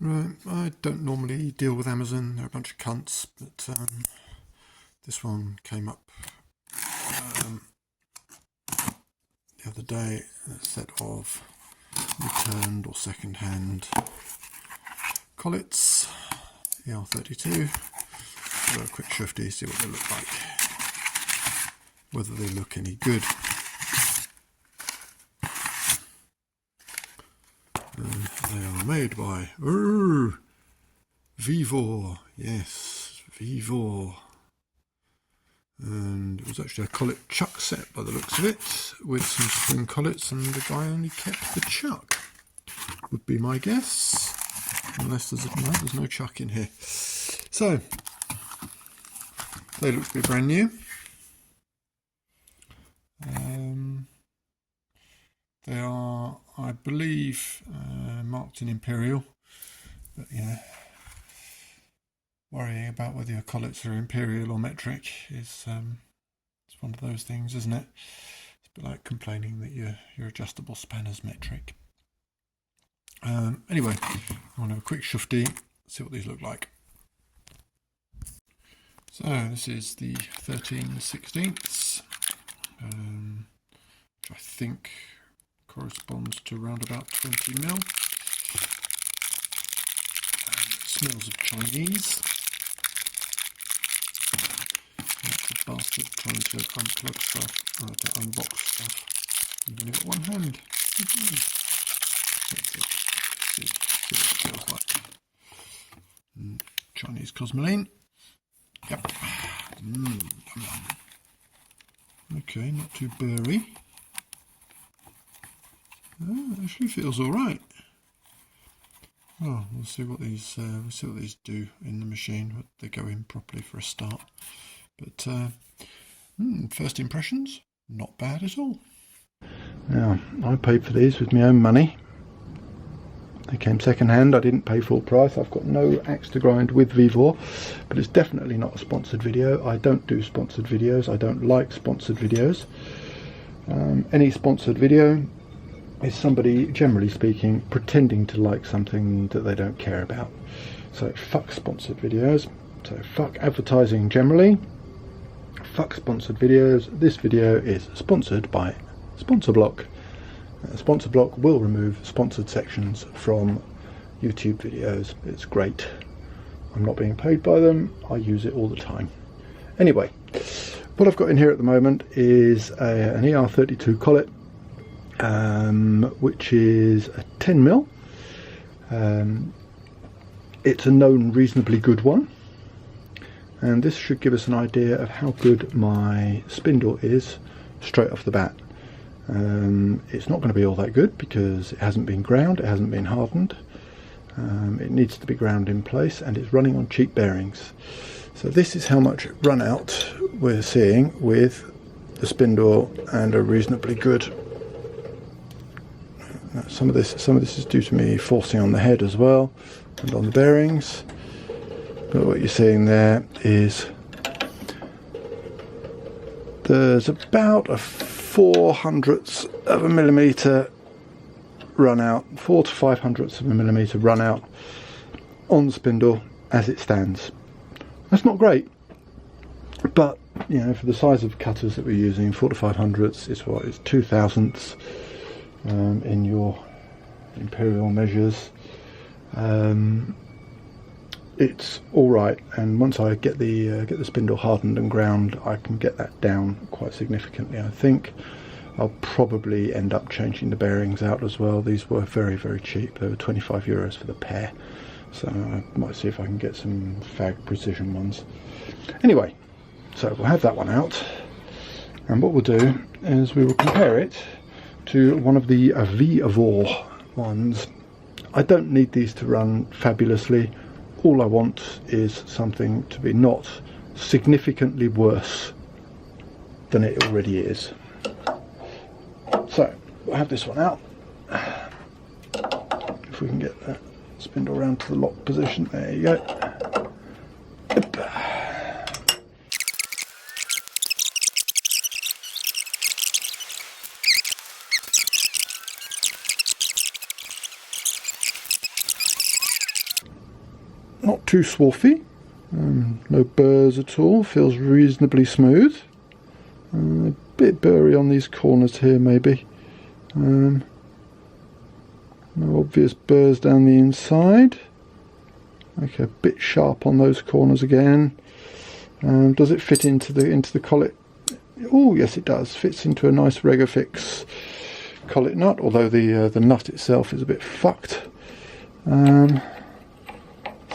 Right, I don't normally deal with Amazon, they're a bunch of cunts, but this one came up the other day, a set of returned or second-hand collets, ER32. I'll do a quick shifty, see what they look like, whether they look any good. And they are made by Vevor, yes, Vevor. And it was actually a collet chuck set by the looks of it, with some spring collets, and the guy only kept the chuck, would be my guess, unless there's no chuck in here. So they look to be brand new. They are, I believe, marked in imperial, but worrying about whether your collets are imperial or metric is it's one of those things, isn't it? It's a bit like complaining that your adjustable spanner's metric. Anyway, I want to have a quick shufty, see what these look like. So this is the 13/16, which I think corresponds to around about 20 mil. It smells of Chinese. That's a bastard trying to unplug stuff, to unbox stuff. I've only got one hand. Let's see what it feels like. Chinese cosmoline. Yep. Okay, not too burry. It actually feels all right. Oh, we'll see what these do in the machine. They go in properly for a start. But first impressions, not bad at all. Now, I paid for these with my own money. They came second hand. I didn't pay full price. I've got no axe to grind with Vevor, but it's definitely not a sponsored video. I don't do sponsored videos. I don't like sponsored videos. Any sponsored video is somebody, generally speaking, pretending to like something that they don't care about. So fuck sponsored videos. So fuck advertising generally. Fuck sponsored videos. This video is sponsored by Sponsor Block. Sponsor Block will remove sponsored sections from YouTube videos. It's great. I'm not being paid by them. I use it all the time. Anyway, what I've got in here at the moment is an ER32 collet, which is a 10 mil. It's a known reasonably good one, and this should give us an idea of how good my spindle is straight off the bat. It's not going to be all that good because it hasn't been ground, it hasn't been hardened. It needs to be ground in place, and it's running on cheap bearings. So this is how much run out we're seeing with the spindle and a reasonably good. Some of this is due to me forcing on the head as well and on the bearings. But what you're seeing there is there's about a 4/100ths of a millimetre run out, 4 to 5/100ths of a millimetre run out on the spindle as it stands. That's not great, but for the size of cutters that we're using, 4 to 5/100ths is what is 2/1000ths in your imperial measures. It's all right, and once I get the spindle hardened and ground, I can get that down quite significantly. I think I'll probably end up changing the bearings out as well. These were very, very cheap. They were 25 euros for the pair, so I might see if I can get some Fag Precision ones. Anyway, so we'll have that one out, and what we'll do is we will compare it to one of the Vevor ones. I don't need these to run fabulously. All I want is something to be not significantly worse than it already is. So we'll have this one out. If we can get that spindle around to the lock position, there you go. not too swarthy, no burrs at all, feels reasonably smooth. A bit burry on these corners here maybe. No obvious burrs down the inside. Okay, a bit sharp on those corners again. Does it fit into the collet? Oh yes, it does. Fits into a nice Regofix collet nut, although the nut itself is a bit fucked.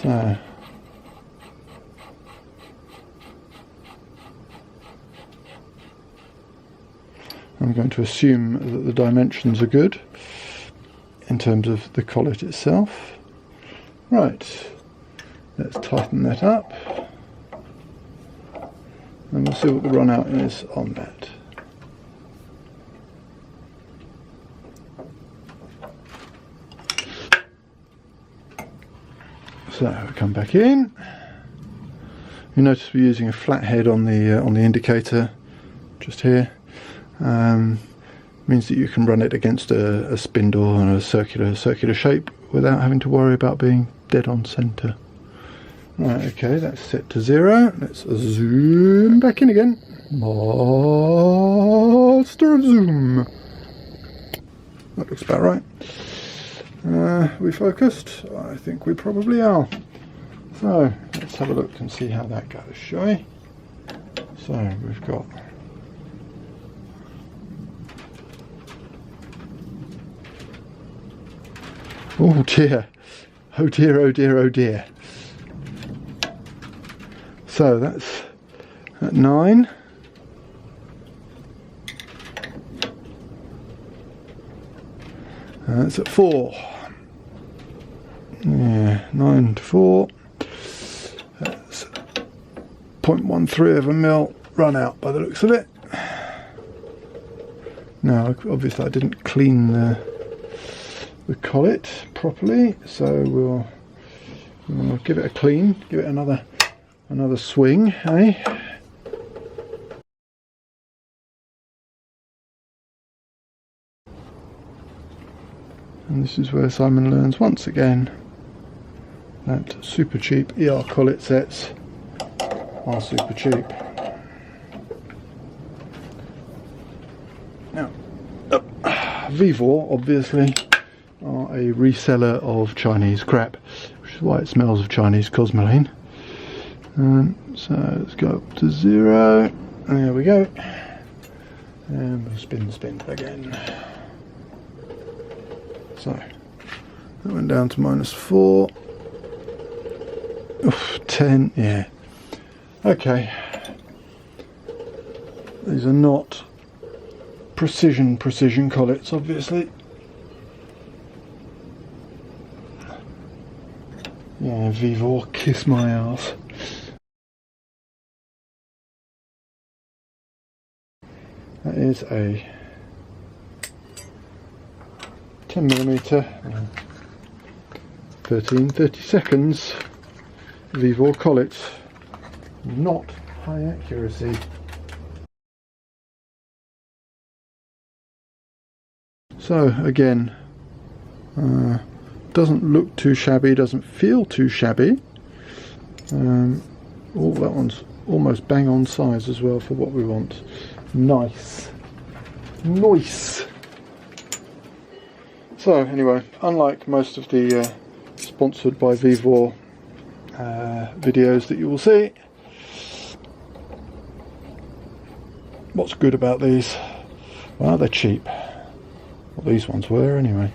So I'm going to assume that the dimensions are good in terms of the collet itself. Right, let's tighten that up and we'll see what the run out is on that. So we come back in. You notice we're using a flat head on the indicator just here. Means that you can run it against a spindle and a circular shape without having to worry about being dead on centre. Right, okay, that's set to 0. Let's zoom back in again. Master zoom. That looks about right. We focused? I think we probably are. So let's have a look and see how that goes, shall we? So we've got oh dear, oh dear, oh dear, oh dear. So that's at 9. That's at 4. Yeah, 9 to 4. That's 0.13 of a mil run out by the looks of it. Now, obviously I didn't clean the collet properly, so we'll give it a clean, give it another swing, eh? And this is where Simon learns once again that super cheap ER collet sets are super cheap. Now, Vevor obviously are a reseller of Chinese crap, which is why it smells of Chinese cosmoline. So let's go up to 0. There we go. And we'll spin again. So that went down to -4. Oof, 10, yeah. Okay. These are not precision collets, obviously. Yeah, Vevor, kiss my ass. That is a 10mm 30 seconds Vevor collet, not high accuracy. So again, doesn't look too shabby, doesn't feel too shabby. Oh, that one's almost bang on size as well for what we want. Nice. So anyway, unlike most of the sponsored by Vevor videos that you will see, what's good about these? Well, they're cheap. Well, these ones were anyway.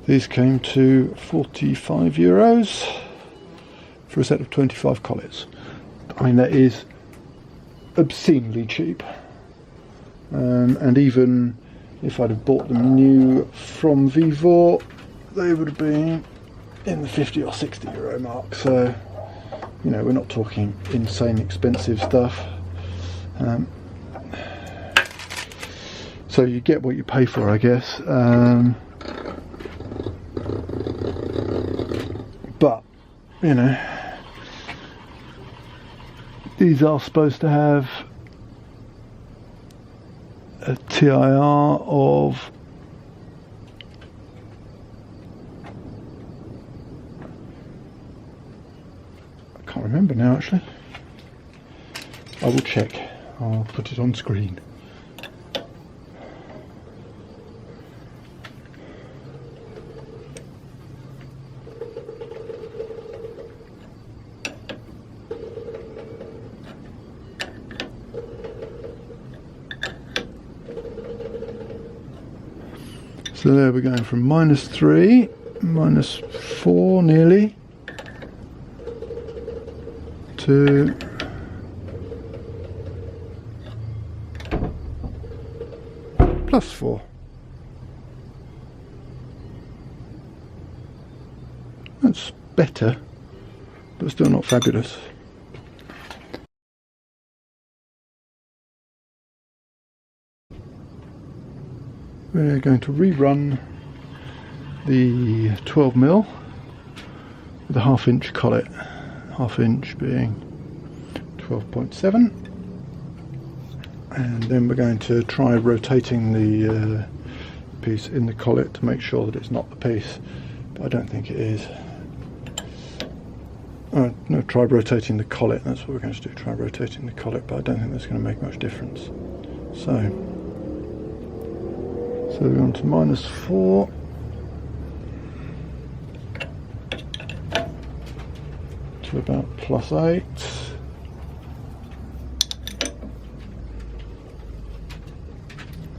These came to €45 for a set of 25 collets. I mean, that is obscenely cheap. And even if I'd have bought them new from Vevor, they would have been in the 50 or 60 euro mark. So, you know, we're not talking insane expensive stuff. So you get what you pay for, I guess. But, you know, these are supposed to have a TIR of can't remember now actually. I will check. I'll put it on screen. So there we're going from -3, -4 nearly, to +4. That's better, but still not fabulous. We're going to rerun the 12mm with a 1/2 inch collet, 1/2 inch being 12.7, and then we're going to try rotating the piece in the collet to make sure that it's not the piece, but I don't think it is. No, try rotating the collet, that's what we're going to do, try rotating the collet, but I don't think that's going to make much difference. So we're on to -4. To about +8.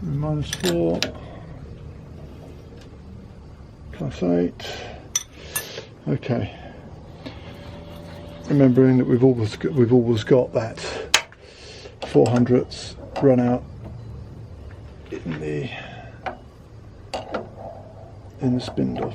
-4. +8. Okay. Remembering that we've always got that 400ths run out in the spindle.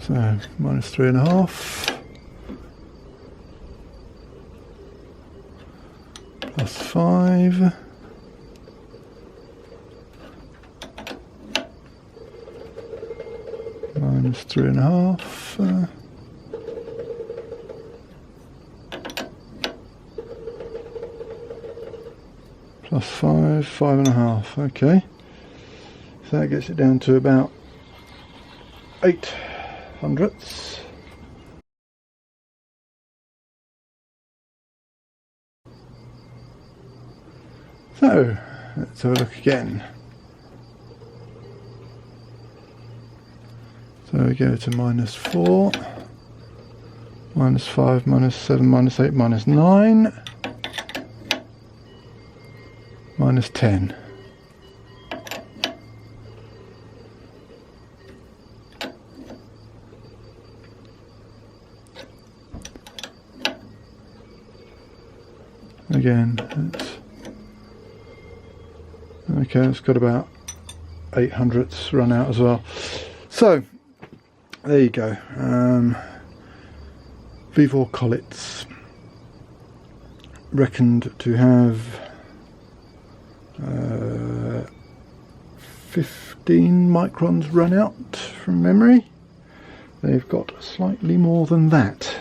So -3.5. +5, -3.5, +5, 5.5. Okay, so that gets it down to about 8/100ths. So let's have a look again. So we go to -4, -5, -7, -8, -9, -10. Again, okay, it's got about 8/100ths run out as well. So there you go. Vevor collets, reckoned to have 15 microns run out from memory. They've got slightly more than that.